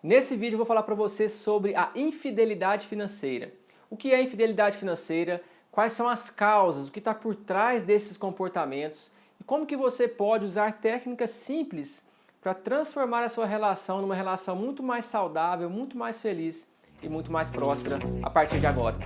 Nesse vídeo eu vou falar para você sobre a infidelidade financeira. O que é infidelidade financeira? Quais são as causas? O que está por trás desses comportamentos? E como que você pode usar técnicas simples para transformar a sua relação numa relação muito mais saudável, muito mais feliz e muito mais próspera a partir de agora.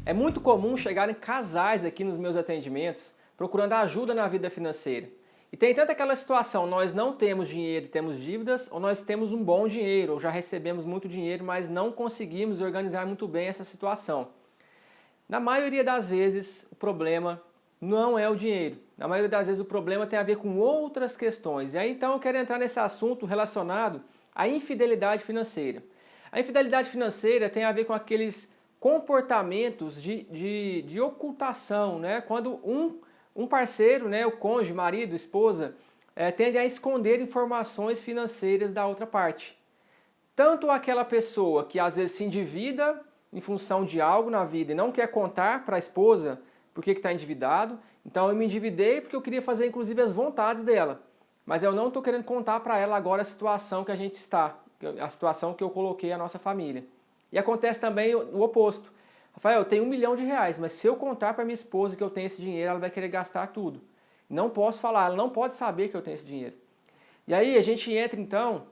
É muito comum chegarem casais aqui nos meus atendimentos procurando ajuda na vida financeira. E tem tanto aquela situação, nós não temos dinheiro e temos dívidas, ou nós temos um bom dinheiro, ou já recebemos muito dinheiro, mas não conseguimos organizar muito bem essa situação. Na maioria das vezes, o problema não é o dinheiro. Na maioria das vezes, o problema tem a ver com outras questões. E aí, então, eu quero entrar nesse assunto relacionado à infidelidade financeira. A infidelidade financeira tem a ver com aqueles comportamentos de ocultação, né? Quando um parceiro, né, o cônjuge, marido, esposa, tende a esconder informações financeiras da outra parte. Tanto aquela pessoa que às vezes se endivida em função de algo na vida e não quer contar para a esposa por que está endividado. Então eu me endividei porque eu queria fazer inclusive as vontades dela. Mas eu não estou querendo contar para ela agora a situação que a gente está, a situação que eu coloquei a nossa família. E acontece também o oposto. Rafael, eu tenho R$1 milhão, mas se eu contar para minha esposa que eu tenho esse dinheiro, ela vai querer gastar tudo. Não posso falar, ela não pode saber que eu tenho esse dinheiro. E aí a gente entra então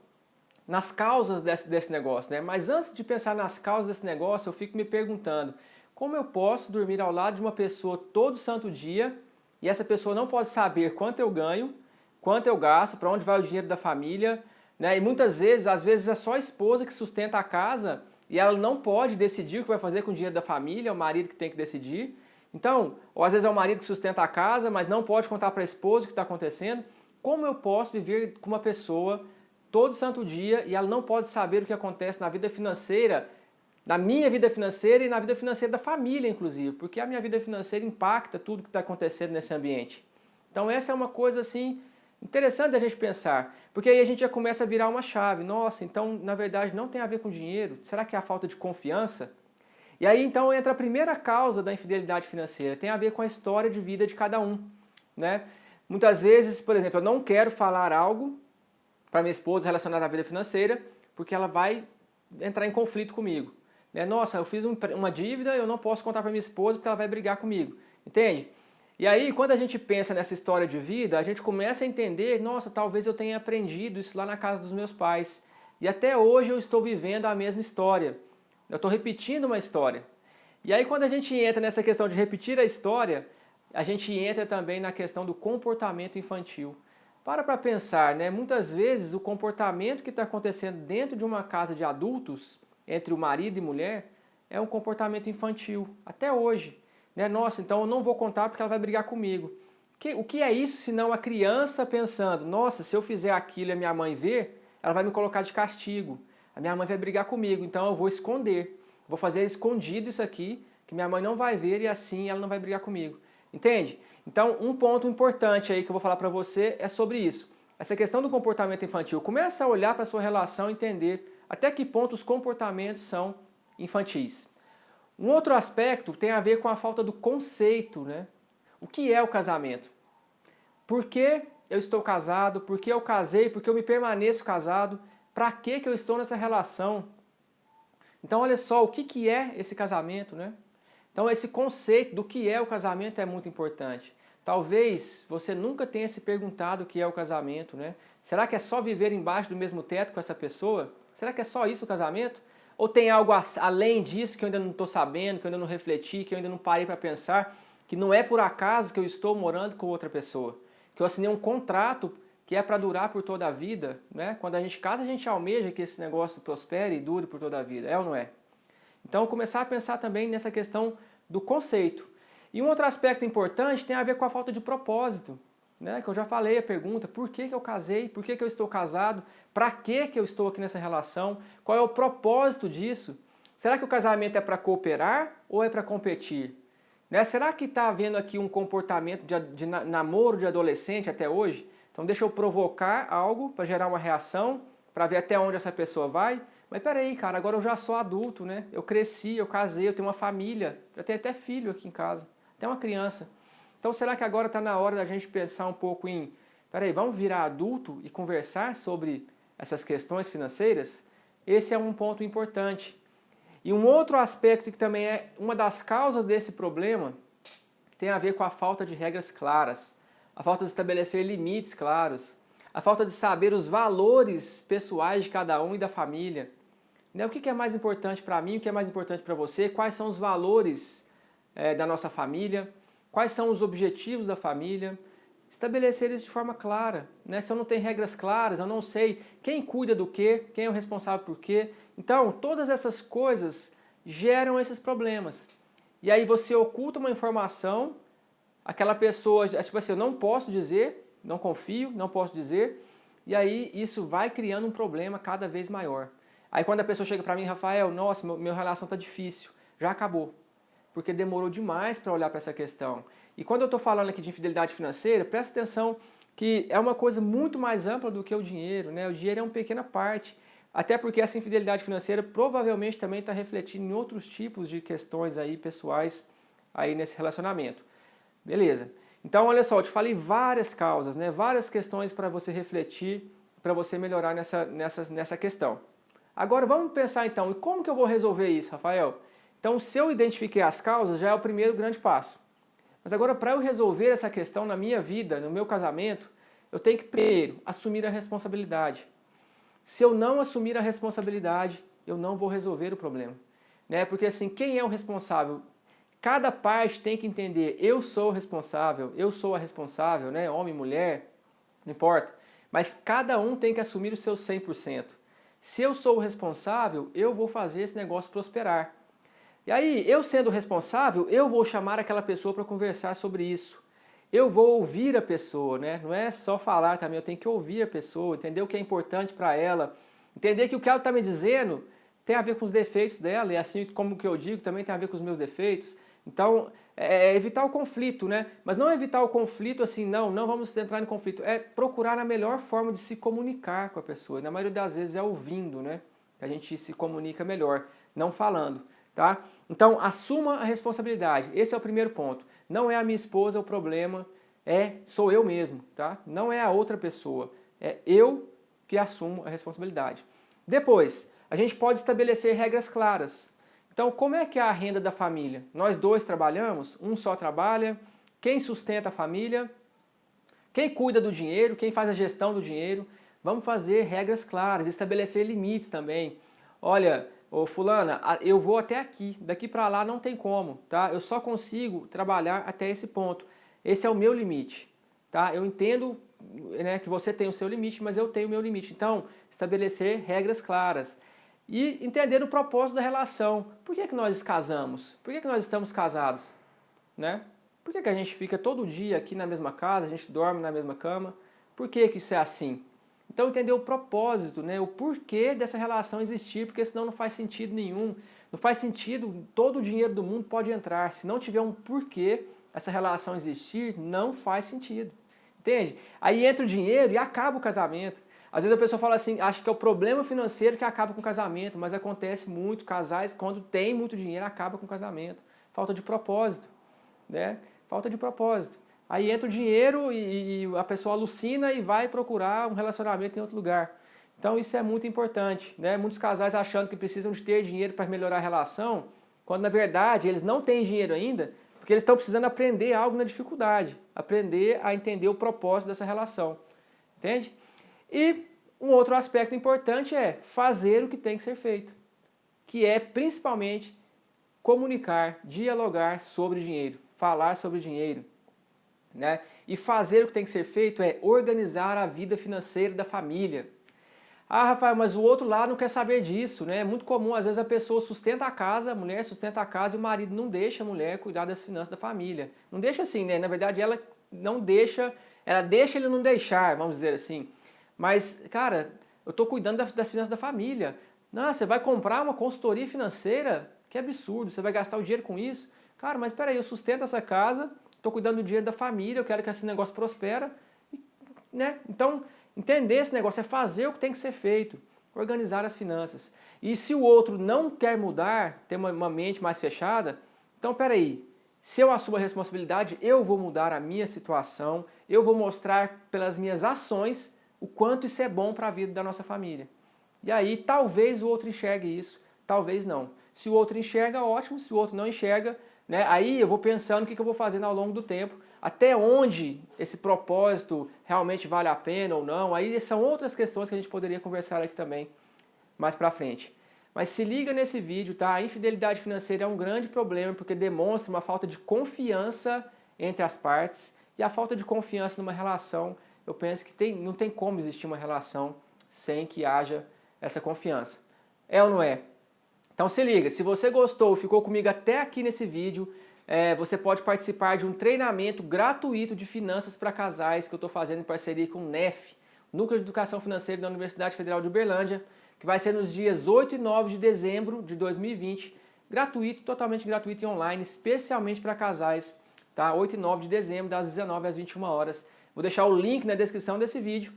nas causas desse negócio, né? Mas antes de pensar nas causas desse negócio, eu fico me perguntando, como eu posso dormir ao lado de uma pessoa todo santo dia e essa pessoa não pode saber quanto eu ganho, quanto eu gasto, para onde vai o dinheiro da família, né? E muitas vezes, às vezes é só a esposa que sustenta a casa e ela não pode decidir o que vai fazer com o dinheiro da família, é o marido que tem que decidir. Então, ou às vezes é o marido que sustenta a casa, mas não pode contar para a esposa o que está acontecendo. Como eu posso viver com uma pessoa todo santo dia e ela não pode saber o que acontece na vida financeira, na minha vida financeira e na vida financeira da família, inclusive, porque a minha vida financeira impacta tudo que está acontecendo nesse ambiente. Então essa é uma coisa assim interessante da gente pensar, porque aí a gente já começa a virar uma chave. Nossa, então na verdade não tem a ver com dinheiro? Será que é a falta de confiança? E aí então entra a primeira causa da infidelidade financeira, tem a ver com a história de vida de cada um, né? Muitas vezes, por exemplo, eu não quero falar algo para minha esposa relacionado à vida financeira, porque ela vai entrar em conflito comigo. Nossa, eu fiz uma dívida, eu não posso contar para minha esposa porque ela vai brigar comigo. Entende? E aí, quando a gente pensa nessa história de vida, a gente começa a entender, nossa, talvez eu tenha aprendido isso lá na casa dos meus pais. E até hoje eu estou vivendo a mesma história. Eu estou repetindo uma história. E aí, quando a gente entra nessa questão de repetir a história, a gente entra também na questão do comportamento infantil. Para pensar, né? Muitas vezes o comportamento que está acontecendo dentro de uma casa de adultos, entre o marido e mulher, é um comportamento infantil, até hoje. Né? Nossa, então eu não vou contar porque ela vai brigar comigo. O que é isso senão a criança pensando, nossa, se eu fizer aquilo e a minha mãe ver, ela vai me colocar de castigo. A minha mãe vai brigar comigo, então eu vou esconder. Vou fazer escondido isso aqui, que minha mãe não vai ver e assim ela não vai brigar comigo. Entende? Então, um ponto importante aí que eu vou falar para você é sobre isso. Essa questão do comportamento infantil. Começa a olhar para a sua relação e entender até que ponto os comportamentos são infantis. Um outro aspecto tem a ver com a falta do conceito, né? O que é o casamento? Por que eu estou casado? Por que eu casei? Por que eu me permaneço casado? Para que eu estou nessa relação? Então, olha só, o que é esse casamento, né? Então esse conceito do que é o casamento é muito importante. Talvez você nunca tenha se perguntado o que é o casamento, né? Será que é só viver embaixo do mesmo teto com essa pessoa? Será que é só isso o casamento? Ou tem algo além disso que eu ainda não estou sabendo, que eu ainda não refleti, que eu ainda não parei para pensar, que não é por acaso que eu estou morando com outra pessoa? Que eu assinei um contrato que é para durar por toda a vida, né? Quando a gente casa, a gente almeja que esse negócio prospere e dure por toda a vida, é ou não é? Então, começar a pensar também nessa questão do conceito. E um outro aspecto importante tem a ver com a falta de propósito, né? Que eu já falei a pergunta, por que eu casei? Por que eu estou casado? Para que eu estou aqui nessa relação? Qual é o propósito disso? Será que o casamento é para cooperar ou é para competir? Né? Será que está havendo aqui um comportamento de namoro de adolescente até hoje? Então deixa eu provocar algo para gerar uma reação, para ver até onde essa pessoa vai. Mas peraí, cara, agora eu já sou adulto, né? Eu cresci, eu casei, eu tenho uma família, eu tenho até filho aqui em casa, até uma criança. Então será que agora está na hora da gente pensar um pouco em, peraí, vamos virar adulto e conversar sobre essas questões financeiras? Esse é um ponto importante. E um outro aspecto que também é uma das causas desse problema tem a ver com a falta de regras claras, a falta de estabelecer limites claros, a falta de saber os valores pessoais de cada um e da família. Né? O que é mais importante para mim, o que é mais importante para você, quais são os valores da nossa família, quais são os objetivos da família, estabelecer isso de forma clara. Né? Se eu não tenho regras claras, eu não sei quem cuida do quê, quem é o responsável por quê. Então, todas essas coisas geram esses problemas. E aí você oculta uma informação, aquela pessoa, tipo assim, eu não posso dizer, não confio, não posso dizer, e aí isso vai criando um problema cada vez maior. Aí quando a pessoa chega para mim, Rafael, nossa, minha relação tá difícil, já acabou. Porque demorou demais para olhar para essa questão. E quando eu estou falando aqui de infidelidade financeira, presta atenção que é uma coisa muito mais ampla do que o dinheiro, né? O dinheiro é uma pequena parte. Até porque essa infidelidade financeira provavelmente também está refletindo em outros tipos de questões aí pessoais aí nesse relacionamento. Beleza. Então, olha só, eu te falei várias causas, né? Várias questões para você refletir, para você melhorar nessa questão. Agora, vamos pensar então, e como que eu vou resolver isso, Rafael? Então, se eu identifiquei as causas, já é o primeiro grande passo. Mas agora, para eu resolver essa questão na minha vida, no meu casamento, eu tenho que, primeiro, assumir a responsabilidade. Se eu não assumir a responsabilidade, eu não vou resolver o problema. Né? Porque assim, quem é o responsável? Cada parte tem que entender, eu sou o responsável, eu sou a responsável, né? Homem, mulher, não importa. Mas cada um tem que assumir o seu 100%. Se eu sou o responsável, eu vou fazer esse negócio prosperar. E aí, eu sendo o responsável, eu vou chamar aquela pessoa para conversar sobre isso. Eu vou ouvir a pessoa, né? Não é só falar também, eu tenho que ouvir a pessoa, entender o que é importante para ela, entender que o que ela está me dizendo tem a ver com os defeitos dela, e assim como o que eu digo também tem a ver com os meus defeitos. Então, evitar o conflito, né? Mas não evitar o conflito assim, não vamos entrar em conflito. É procurar a melhor forma de se comunicar com a pessoa. Na maioria das vezes é ouvindo, né? Que a gente se comunica melhor, não falando, tá? Então, assuma a responsabilidade. Esse é o primeiro ponto. Não é a minha esposa o problema, sou eu mesmo, tá? Não é a outra pessoa, é eu que assumo a responsabilidade. Depois, a gente pode estabelecer regras claras. Então, como é que é a renda da família? Nós dois trabalhamos, um só trabalha, quem sustenta a família, quem cuida do dinheiro, quem faz a gestão do dinheiro. Vamos fazer regras claras, estabelecer limites também. Olha, ô fulana, eu vou até aqui, daqui para lá não tem como, tá? Eu só consigo trabalhar até esse ponto. Esse é o meu limite, tá? Eu entendo, né, que você tem o seu limite, mas eu tenho o meu limite. Então, estabelecer regras claras e entender o propósito da relação. Por que nós casamos? Por que nós estamos casados, né? Por que a gente fica todo dia aqui na mesma casa, a gente dorme na mesma cama? Por que isso é assim? Então entender o propósito, né, o porquê dessa relação existir, porque senão não faz sentido nenhum. Não faz sentido, todo o dinheiro do mundo pode entrar. Se não tiver um porquê essa relação existir, não faz sentido. Entende? Aí entra o dinheiro e acaba o casamento. Às vezes a pessoa fala assim, acha que é o problema financeiro que acaba com o casamento, mas acontece muito, casais quando tem muito dinheiro acaba com o casamento. Falta de propósito, né? Falta de propósito. Aí entra o dinheiro e a pessoa alucina e vai procurar um relacionamento em outro lugar. Então isso é muito importante, né? Muitos casais achando que precisam de ter dinheiro para melhorar a relação, quando na verdade eles não têm dinheiro ainda, porque eles estão precisando aprender algo na dificuldade, aprender a entender o propósito dessa relação, entende? E um outro aspecto importante é fazer o que tem que ser feito, que é principalmente comunicar, dialogar sobre dinheiro, falar sobre dinheiro. Né? E fazer o que tem que ser feito é organizar a vida financeira da família. Ah, Rafael, mas o outro lado não quer saber disso, né? É muito comum, às vezes a pessoa sustenta a casa, a mulher sustenta a casa e o marido não deixa a mulher cuidar das finanças da família. Não deixa assim, né? Na verdade, ela não deixa, ela deixa ele não deixar, vamos dizer assim. Mas, cara, eu estou cuidando das finanças da família. Não, você vai comprar uma consultoria financeira? Que absurdo, você vai gastar o dinheiro com isso? Cara, mas peraí, eu sustento essa casa, estou cuidando do dinheiro da família, eu quero que esse negócio prospere, né? Então, entender esse negócio é fazer o que tem que ser feito, organizar as finanças. E se o outro não quer mudar, ter uma mente mais fechada, então peraí, Se eu assumo a responsabilidade, eu vou mudar a minha situação, eu vou mostrar pelas minhas ações o quanto isso é bom para a vida da nossa família. E aí talvez o outro enxergue isso, talvez não. Se o outro enxerga, ótimo. Se o outro não enxerga, né, aí eu vou pensando o que eu vou fazendo ao longo do tempo, até onde esse propósito realmente vale a pena ou não. Aí são outras questões que a gente poderia conversar aqui também mais para frente. Mas se liga nesse vídeo, tá? A infidelidade financeira é um grande problema porque demonstra uma falta de confiança entre as partes, e a falta de confiança numa relação, eu penso que não tem como existir uma relação sem que haja essa confiança. É ou não é? Então se liga, se você gostou, ficou comigo até aqui nesse vídeo, você pode participar de um treinamento gratuito de finanças para casais que eu estou fazendo em parceria com o NEF, Núcleo de Educação Financeira da Universidade Federal de Uberlândia, que vai ser nos dias 8 e 9 de dezembro de 2020, gratuito, totalmente gratuito e online, especialmente para casais, tá? 8 e 9 de dezembro, das 19 às 21 horas. Vou deixar o link na descrição desse vídeo.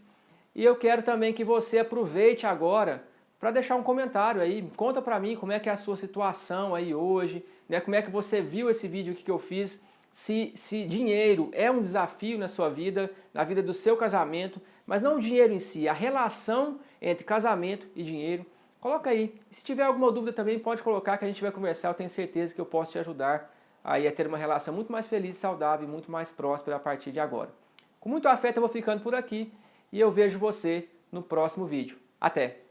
E eu quero também que você aproveite agora para deixar um comentário aí, conta para mim como é que é a sua situação aí hoje, né? Como é que você viu esse vídeo aqui que eu fiz, se dinheiro é um desafio na sua vida, na vida do seu casamento, mas não o dinheiro em si, a relação entre casamento e dinheiro. Coloca aí. E se tiver alguma dúvida também pode colocar que a gente vai conversar, eu tenho certeza que eu posso te ajudar aí a ter uma relação muito mais feliz, saudável e muito mais próspera a partir de agora. Com muito afeto eu vou ficando por aqui e eu vejo você no próximo vídeo. Até!